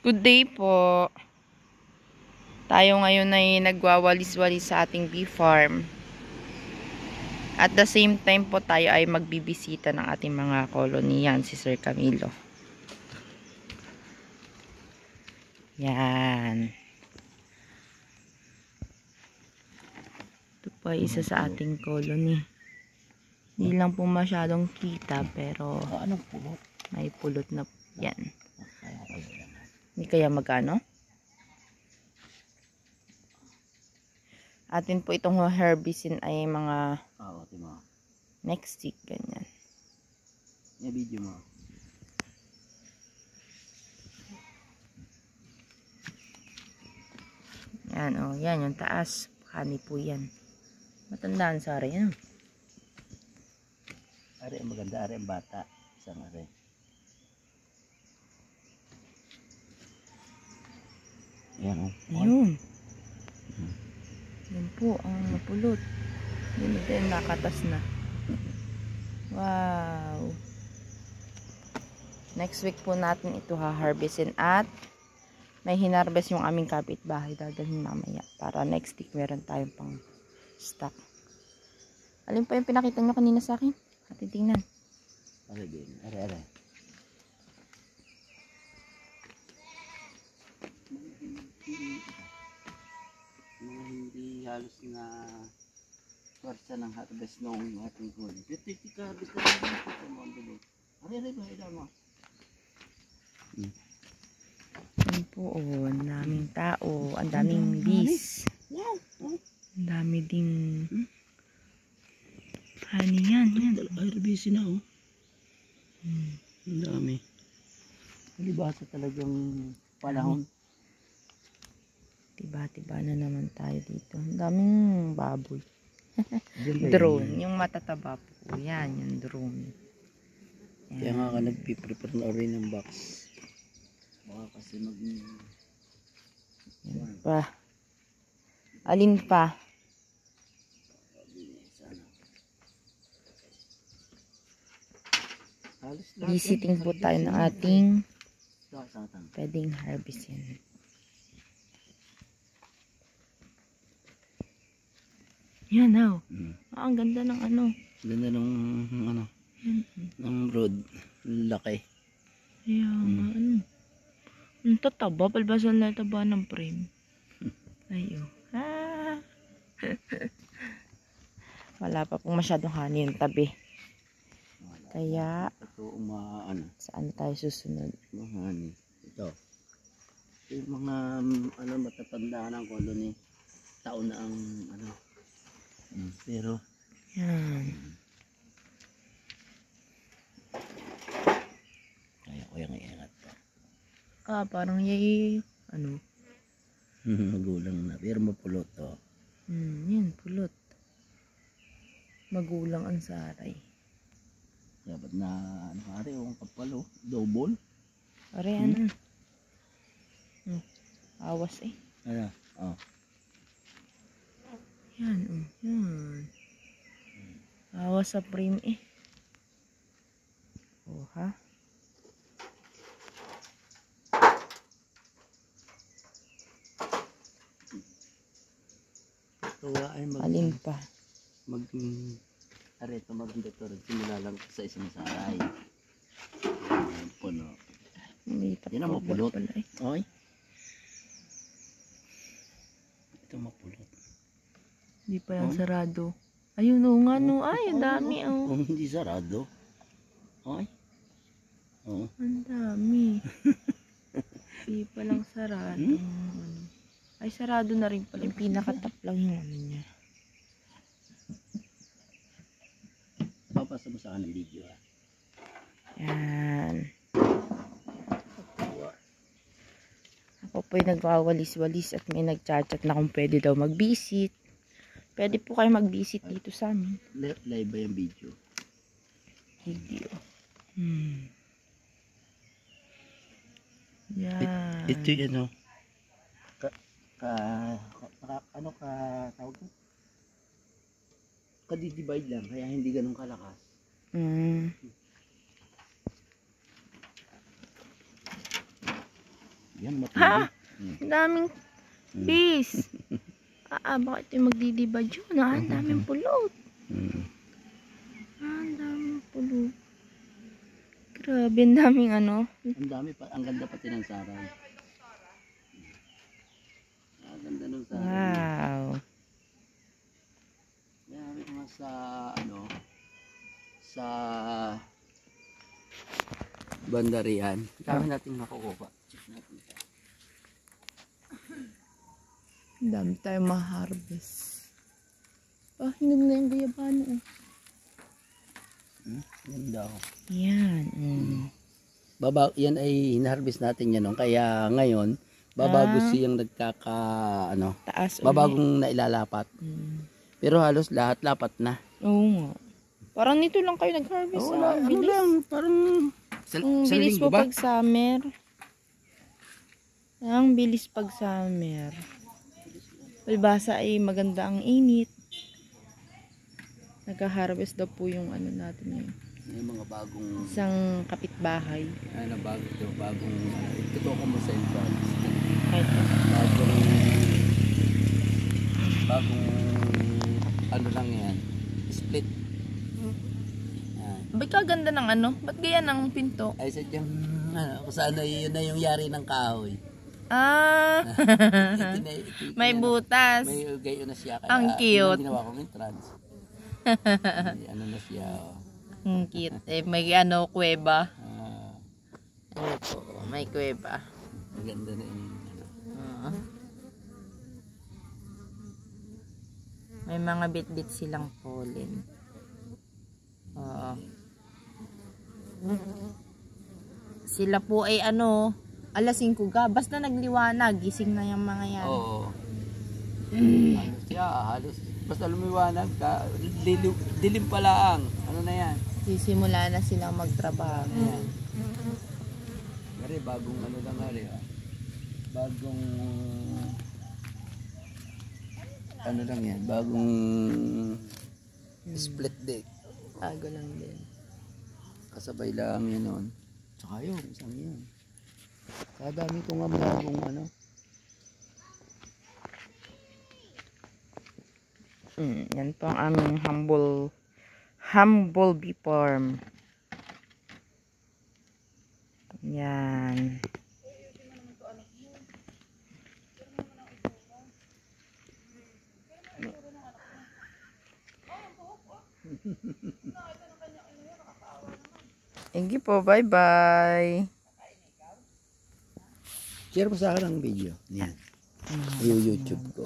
Good day po. Tayo ngayon ay nagwawalis-walis sa ating bee farm. At the same time po tayo ay magbibisita ng ating mga koloniyan, si Sir Camilo. Yan. Ito po ay isa sa ating colony. Hindi lang po masyadong kita pero may pulot na yan. Hindi kaya magkano? Atin po itong herbicide ay mga next week, ganyan. Yung video mo. Yan, oh, yan, yung taas. Honey po yan. Matandaan sa ari, yan. Ari ang maganda, ari ang bata. Isang ari. Yan o. Ayun. Yan po, ang mapulot. Yun ito yung nakatas na. Wow. Next week po natin ito ha-harvestin at may hinarvest yung aming kapitbahay. Dadalhin mamaya para next week meron tayong pang stock. Alin pa yung pinakita nyo kanina sa akin? Atin tingnan. Ari din. Ari, ari. Mga hindi halos na kwarsa ng harvest noong ating huli. Ito ka-harvest na rin dito sa mga bilog. Ari, ari ba? Ito mo. Yan po, oh, ang daming tao. Ang daming bees. Wow! Ang dami ding honey yan. Yan. Ay, busy na oh. Ang dami. Malibasa talagang panahon. Tiba-tiba na naman tayo dito. Ang daming baboy. Diyan ba Drone. yun? Yung matataba po. Yan, yung drone. Yan. Kaya nga ka nagpiprepare na rin ng box. Baka kasi Yan pa. Alin pa? Visiting po tayo ng ating pwedeng harvestin. Yan, oh. Ah, ang ganda ng ano. Ganda ng ano, ng road. Laki. Ayan, ano. Ang tataba. Palbasan na taba ng frame. Ayo. Ah. Wala pa pong masyadong honey yung tabi. Kaya, Ito ano, saan tayo susunod? mga honey. Ito. Ito yung mga ano, matatanda ng colony. Taon na ang ano. Pero Yan. kaya ko yung iingat pa. Ah, parang yay, ano? Magulang na. Pero mapulot to. Yan, pulot. Magulang ang saray. Dapat na ano kari yung kapalo. Double. Aray, ano? Awas eh. Ano? Oh. Yan, oh. Yan. Awas sa frame eh. Oh, ha? Kaya ay Alin pa? Areto magdito rin. Simula lang sa isang saray. Ayan, puno. Hindi pa Yan ang mapulot. pala eh. Oy. Ito mapulot. Hindi pa yan sarado. Ayun, oh nga, no. Ay, ang dami, oh. Kung hindi sarado. Oy. Oh. Ang dami. Hindi pa lang sarado. Ay, sarado na rin pala. Yung pinakatap lang yung ano niya. Papasa mo sa akin ng video ha. Yan. Ako po yung nagwawalis-walis at may nagchat-chat na kung pwede daw mag-visit. Pwede po kayo mag-visit dito sa amin. Live ba yung video? Video. Yan. Ito yung ano. Ano ka tawag ko? Kadidivide lang kaya hindi ganun kalakas. Yan, Ha? matindi. Ang daming bees. Bakit yung magdidiba dyan? Ang daming pulot. Ang daming pulot. Grabe, ang daming ano. Ang dami pa, ang ganda pati ng saray. Ang ganda ng saray. Wow. Kaya kami mga sa, sa bandarian. Dami natin makukuha. Check natin. Ang dami tayong ma-harvest. Hinog na yung guyabano. Ganda ako. Yan. Yan ay hinarvest natin yan. No? Kaya ngayon, babago siyang Taas ulit. babagong nailalapat. Pero halos lahat lapat na. Oo nga. Parang nito lang kayo nag-harvest. Ano Bilis. lang, parang sa Bilis linggo po ba? pag summer. Ang bilis pag summer. Palibasa ay maganda ang init. Nagka-harvest daw po yung ano natin yun. Yung mga bagong Isang kapitbahay. bagong ito ko mo sa entrance. Kahit Bagong ano lang yan. Split. ba't kaganda ng ano? Ba't gaya ng pinto? Ay sadyang kung saan yun na yung yari ng kahoy. May butas. May gayo na siya. Kaya, Ang cute. Ginawa kong entrance. Ano na siya. Ang cute. May ano, kuweba. Ah, Ano po, may kuweba. maganda na yun. May mga bit-bit silang pollen. Oo. Sila po ay ano, alas 5 ga. Basta nagliwanag, gising na yung mga yan. Oo. Halos siya, halos. Basta lumiwanag ka, dilim pala ang. Ano na yan? Sisimula na silang magtrabaho. Ayan. Gari, bagong ano lang gari. Bagong ano lang yan, bagong split deck. Bago lang din. Kasabay lang yun nun. Tsaka yun, isang yun. Kadami ko nga bagong ano. Yan po ang aming humble bee farm. Yan. Thank you po. Bye-bye. Share mo sa akin ang video. Yan. Yung YouTube ko.